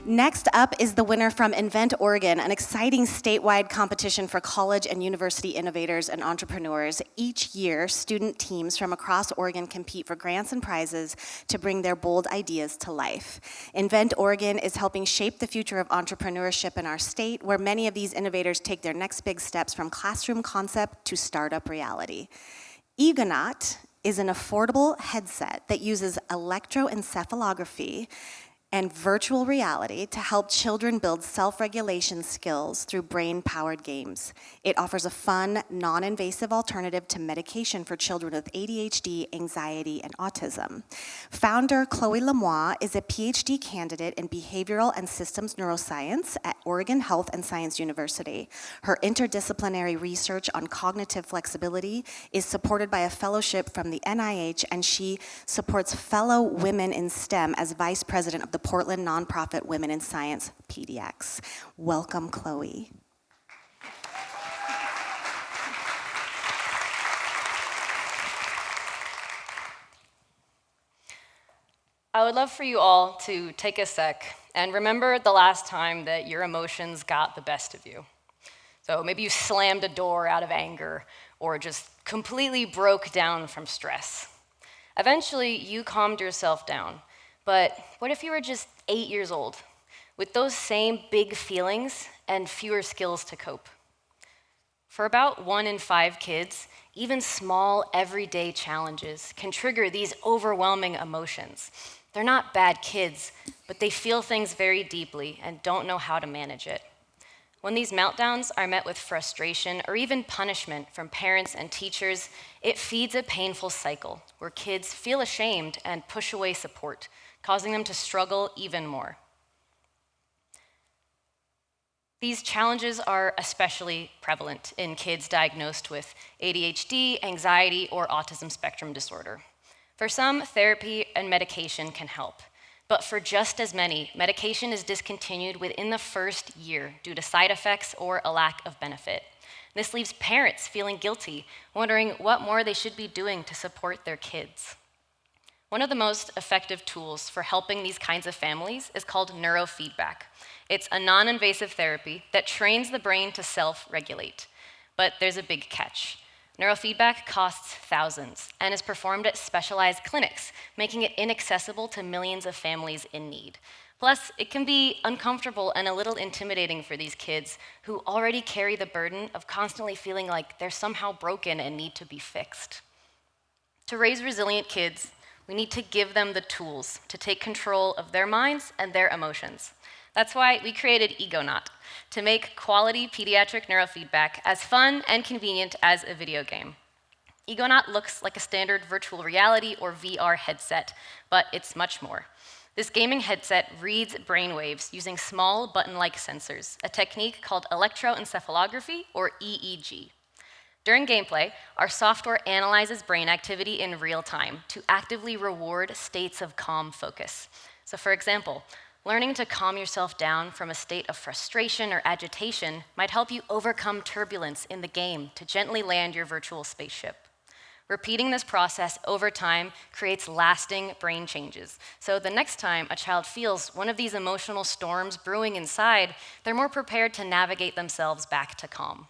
Next up is the winner from InventOR, an exciting statewide competition for college and university innovators and entrepreneurs. Each year, student teams from across Oregon compete for grants and prizes to bring their bold ideas to life. InventOR is helping shape the future of entrepreneurship in our state, where many of these innovators take their next big steps from classroom concept to startup reality. EEGonaut is an affordable headset that uses electroencephalography and virtual reality to help children build self-regulation skills through brain-powered games. It offers a fun, non-invasive alternative to medication for children with ADHD, anxiety, and autism. Founder Chloé Le Moing is a PhD candidate in behavioral and systems neuroscience at Oregon Health and Science University. Her interdisciplinary research on cognitive flexibility is supported by a fellowship from the NIH, and she supports fellow women in STEM as vice president of the Portland nonprofit Women in Science PDX. Welcome, Chloé. I would love for you all to take a sec and remember the last time that your emotions got the best of you. So maybe you slammed a door out of anger or just completely broke down from stress. Eventually, you calmed yourself down. But what if you were just 8 years old, with those same big feelings and fewer skills to cope? For about 1 in 5 kids, even small everyday challenges can trigger these overwhelming emotions. They're not bad kids, but they feel things very deeply and don't know how to manage it. When these meltdowns are met with frustration or even punishment from parents and teachers, it feeds a painful cycle where kids feel ashamed and push away support, causing them to struggle even more. These challenges are especially prevalent in kids diagnosed with ADHD, anxiety, or autism spectrum disorder. For some, therapy and medication can help, but for just as many, medication is discontinued within the first year due to side effects or a lack of benefit. This leaves parents feeling guilty, wondering what more they should be doing to support their kids. One of the most effective tools for helping these kinds of families is called neurofeedback. It's a non-invasive therapy that trains the brain to self-regulate. But there's a big catch. Neurofeedback costs thousands and is performed at specialized clinics, making it inaccessible to millions of families in need. Plus, it can be uncomfortable and a little intimidating for these kids who already carry the burden of constantly feeling like they're somehow broken and need to be fixed. To raise resilient kids, we need to give them the tools to take control of their minds and their emotions. That's why we created EEGonaut, to make quality pediatric neurofeedback as fun and convenient as a video game. EEGonaut looks like a standard virtual reality or VR headset, but it's much more. This gaming headset reads brainwaves using small button-like sensors, a technique called electroencephalography or EEG. During gameplay, our software analyzes brain activity in real time to actively reward states of calm focus. So for example, learning to calm yourself down from a state of frustration or agitation might help you overcome turbulence in the game to gently land your virtual spaceship. Repeating this process over time creates lasting brain changes. So the next time a child feels one of these emotional storms brewing inside, they're more prepared to navigate themselves back to calm.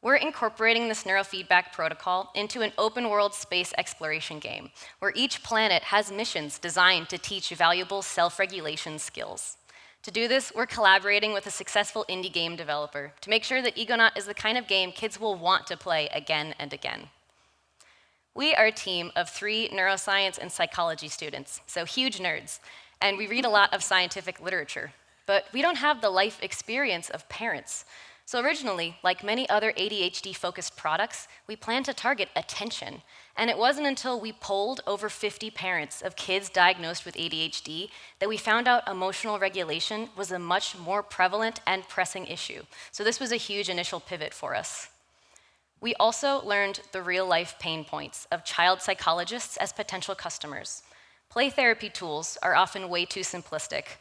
We're incorporating this neurofeedback protocol into an open-world space exploration game, where each planet has missions designed to teach valuable self-regulation skills. To do this, we're collaborating with a successful indie game developer to make sure that EEGonaut is the kind of game kids will want to play again and again. We are a team of 3 neuroscience and psychology students, so huge nerds, and we read a lot of scientific literature, but we don't have the life experience of parents. So originally, like many other ADHD-focused products, we planned to target attention. And it wasn't until we polled over 50 parents of kids diagnosed with ADHD that we found out emotional regulation was a much more prevalent and pressing issue. So this was a huge initial pivot for us. We also learned the real-life pain points of child psychologists as potential customers. Play therapy tools are often way too simplistic.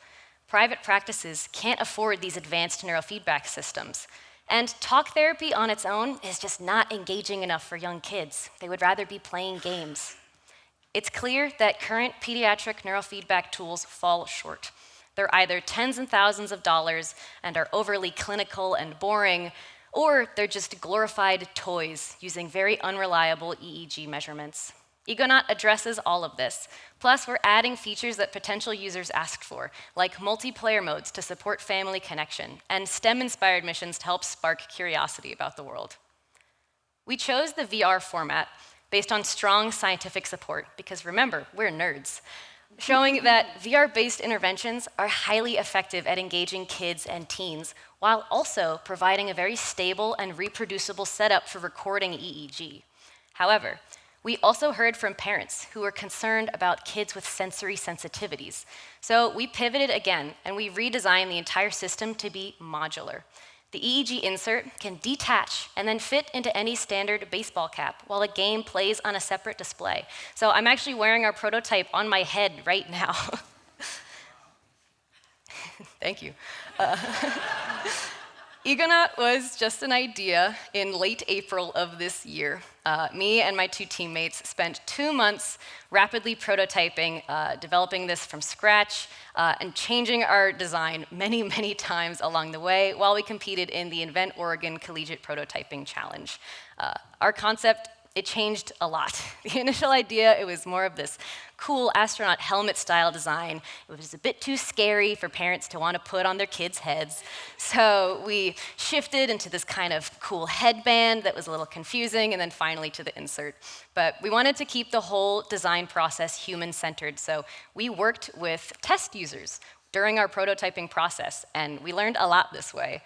Private practices can't afford these advanced neurofeedback systems. And talk therapy on its own is just not engaging enough for young kids. They would rather be playing games. It's clear that current pediatric neurofeedback tools fall short. They're either tens and thousands of dollars and are overly clinical and boring, or they're just glorified toys using very unreliable EEG measurements. EEGonaut addresses all of this. Plus, we're adding features that potential users asked for, like multiplayer modes to support family connection, and STEM-inspired missions to help spark curiosity about the world. We chose the VR format based on strong scientific support, because remember, we're nerds, showing that VR-based interventions are highly effective at engaging kids and teens, while also providing a very stable and reproducible setup for recording EEG. However, we also heard from parents who were concerned about kids with sensory sensitivities. So we pivoted again, and we redesigned the entire system to be modular. The EEG insert can detach and then fit into any standard baseball cap, while a game plays on a separate display. So I'm actually wearing our prototype on my head right now. Thank you. EEGonaut was just an idea in late April of this year. Me and my 2 teammates spent 2 months rapidly prototyping, developing this from scratch, and changing our design many, many times along the way while we competed in the InventOR Collegiate Prototyping Challenge. Our concept, it changed a lot. The initial idea, it was more of this cool astronaut helmet style design. It was a bit too scary for parents to want to put on their kids' heads. So we shifted into this kind of cool headband that was a little confusing, and then finally to the insert. But we wanted to keep the whole design process human-centered, so we worked with test users during our prototyping process, and we learned a lot this way.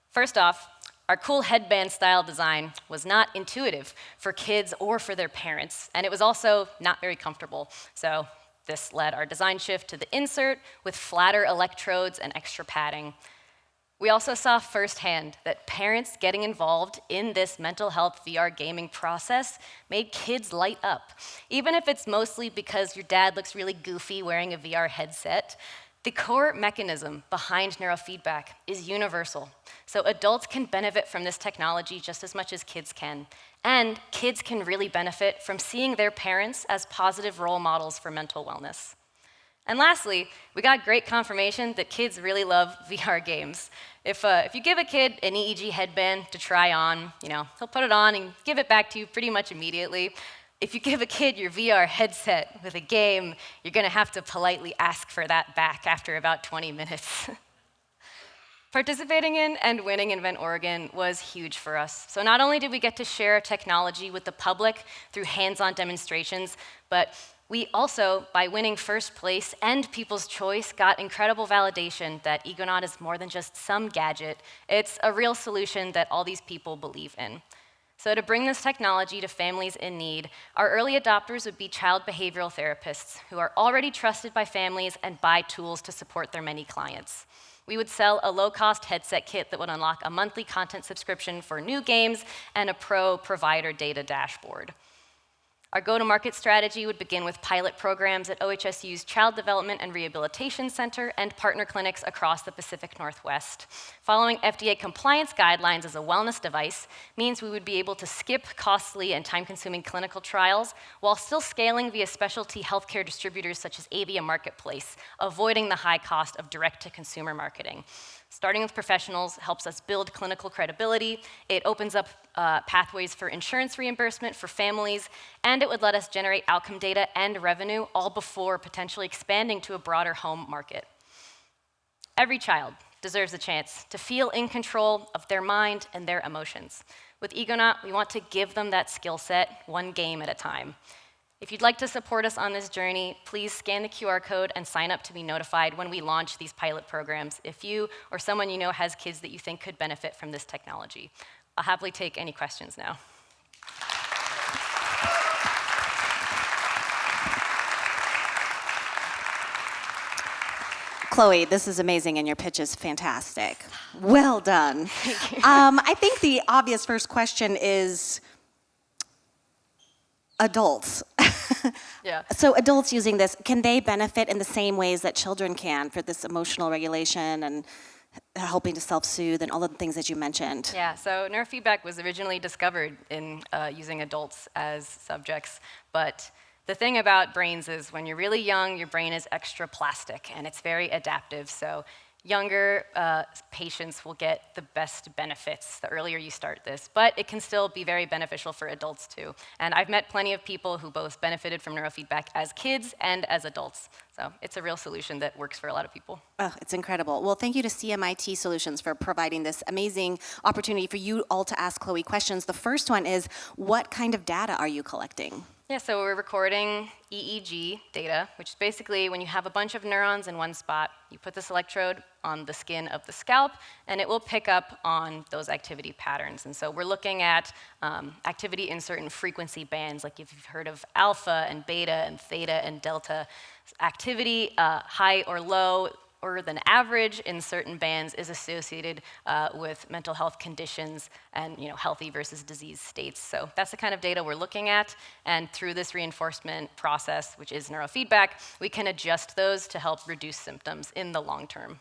First off, our cool headband style design was not intuitive for kids or for their parents, and it was also not very comfortable. So this led our design shift to the insert with flatter electrodes and extra padding. We also saw firsthand that parents getting involved in this mental health VR gaming process made kids light up. Even if it's mostly because your dad looks really goofy wearing a VR headset, the core mechanism behind neurofeedback is universal. So adults can benefit from this technology just as much as kids can. And kids can really benefit from seeing their parents as positive role models for mental wellness. And lastly, we got great confirmation that kids really love VR games. If you give a kid an EEG headband to try on, he'll put it on and give it back to you pretty much immediately. If you give a kid your VR headset with a game, you're going to have to politely ask for that back after about 20 minutes. Participating in and winning InventOR was huge for us. So not only did we get to share technology with the public through hands-on demonstrations, but we also, by winning first place and People's Choice, got incredible validation that EEGonaut is more than just some gadget. It's a real solution that all these people believe in. So to bring this technology to families in need, our early adopters would be child behavioral therapists who are already trusted by families and buy tools to support their many clients. We would sell a low-cost headset kit that would unlock a monthly content subscription for new games and a pro provider data dashboard. Our go-to-market strategy would begin with pilot programs at OHSU's Child Development and Rehabilitation Center and partner clinics across the Pacific Northwest. Following FDA compliance guidelines as a wellness device means we would be able to skip costly and time-consuming clinical trials while still scaling via specialty healthcare distributors such as Avia Marketplace, avoiding the high cost of direct-to-consumer marketing. Starting with professionals helps us build clinical credibility. It opens up pathways for insurance reimbursement for families, and it would let us generate outcome data and revenue all before potentially expanding to a broader home market. Every child deserves a chance to feel in control of their mind and their emotions. With EEGonaut, we want to give them that skill set one game at a time. If you'd like to support us on this journey, please scan the QR code and sign up to be notified when we launch these pilot programs if you or someone you know has kids that you think could benefit from this technology. I'll happily take any questions now. Chloe, this is amazing and your pitch is fantastic. Well done. I think the obvious first question is adults. Yeah. So adults using this, can they benefit in the same ways that children can for this emotional regulation and helping to self-soothe and all of the things that you mentioned? Yeah, so neurofeedback was originally discovered in using adults as subjects, but the thing about brains is when you're really young, your brain is extra plastic, and it's very adaptive. So younger patients will get the best benefits the earlier you start this, but it can still be very beneficial for adults too. And I've met plenty of people who both benefited from neurofeedback as kids and as adults. So it's a real solution that works for a lot of people. Oh, it's incredible. Well, thank you to CMIT Solutions for providing this amazing opportunity for you all to ask Chloe questions. The first one is, what kind of data are you collecting? Yeah, so we're recording EEG data, which is basically when you have a bunch of neurons in one spot, you put this electrode on the skin of the scalp, and it will pick up on those activity patterns. And so we're looking at activity in certain frequency bands, like if you've heard of alpha and beta and theta and delta. Activity, high or low, or than average in certain bands is associated with mental health conditions and healthy versus disease states. So that's the kind of data we're looking at, and through this reinforcement process, which is neurofeedback, we can adjust those to help reduce symptoms in the long term.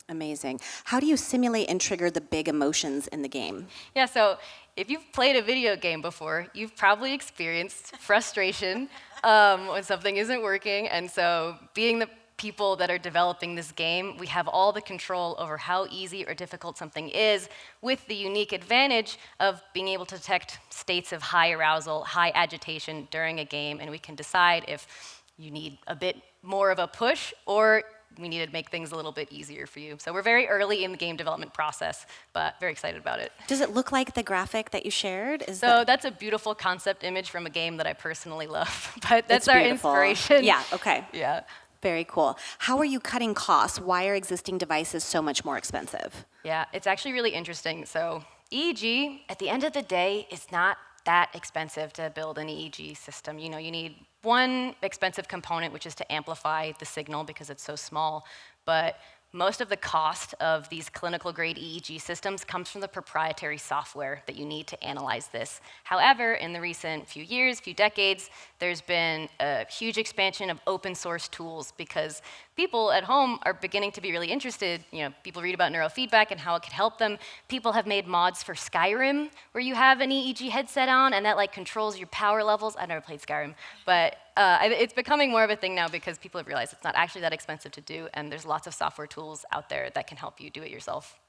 Amazing. How do you simulate and trigger the big emotions in the game? Yeah, so if you've played a video game before, you've probably experienced frustration when something isn't working, and so being the people that are developing this game, we have all the control over how easy or difficult something is, with the unique advantage of being able to detect states of high arousal, high agitation during a game, and we can decide if you need a bit more of a push or we need to make things a little bit easier for you. So we're very early in the game development process, but very excited about it. Does it look like the graphic that you shared? That's a beautiful concept image from a game that I personally love, but that's our beautiful. Inspiration. Yeah, okay. Yeah. Very cool. How are you cutting costs? Why are existing devices so much more expensive? Yeah, it's actually really interesting. So EEG, at the end of the day, is not that expensive to build an EEG system. You need one expensive component, which is to amplify the signal because it's so small. But most of the cost of these clinical grade EEG systems comes from the proprietary software that you need to analyze this. However, in the recent few years, few decades, there's been a huge expansion of open source tools because people at home are beginning to be really interested. People read about neurofeedback and how it could help them. People have made mods for Skyrim where you have an EEG headset on and that controls your power levels. I've never played Skyrim, but it's becoming more of a thing now because people have realized it's not actually that expensive to do, and there's lots of software tools out there that can help you do it yourself.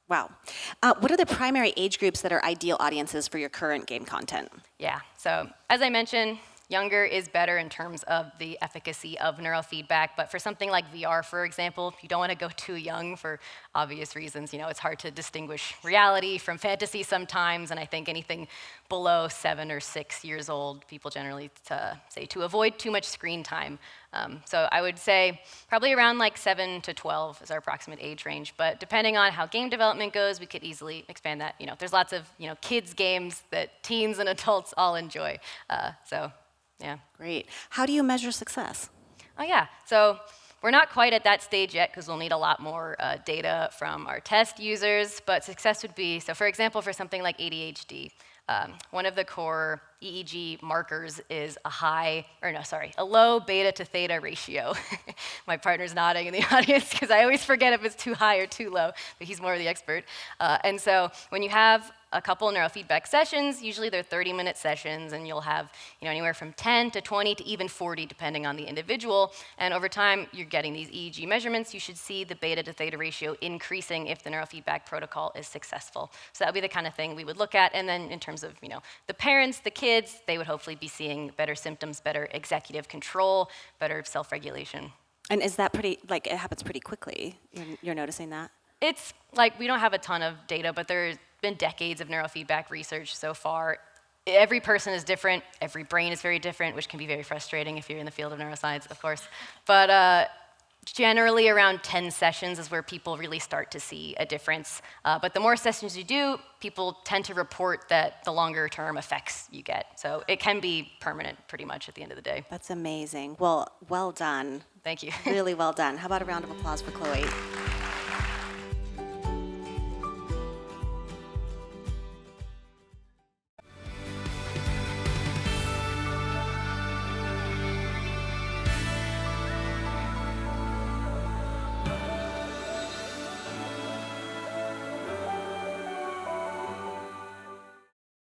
Wow. What are the primary age groups that are ideal audiences for your current game content? Yeah, so as I mentioned, younger is better in terms of the efficacy of neurofeedback, but for something like VR, for example, you don't want to go too young for obvious reasons. It's hard to distinguish reality from fantasy sometimes, and I think anything below 7 or 6 years old, people generally say to avoid too much screen time. So I would say probably around 7 to 12 is our approximate age range, but depending on how game development goes, we could easily expand that. There's lots of kids games that teens and adults all enjoy, yeah. Great. How do you measure success? Oh yeah, so we're not quite at that stage yet because we'll need a lot more data from our test users, but success would be, so for example, for something like ADHD, one of the core EEG markers is a low beta to theta ratio. My partner's nodding in the audience because I always forget if it's too high or too low, but he's more the expert. And so when you have a couple neurofeedback sessions, usually they're 30-minute sessions, and you'll have anywhere from 10 to 20 to even 40, depending on the individual. And over time, you're getting these EEG measurements. You should see the beta to theta ratio increasing if the neurofeedback protocol is successful. So that would be the kind of thing we would look at. And then in terms of the parents, the kids, they would hopefully be seeing better symptoms, better executive control, better self-regulation. And is that it happens pretty quickly? You're noticing that? It's we don't have a ton of data, but there's been decades of neurofeedback research so far. Every person is different. Every brain is very different, which can be very frustrating if you're in the field of neuroscience, of course. But generally around 10 sessions is where people really start to see a difference. But the more sessions you do, people tend to report that the longer term effects you get. So it can be permanent pretty much at the end of the day. That's amazing. Well done. Thank you. Really well done. How about a round of applause for Chloe?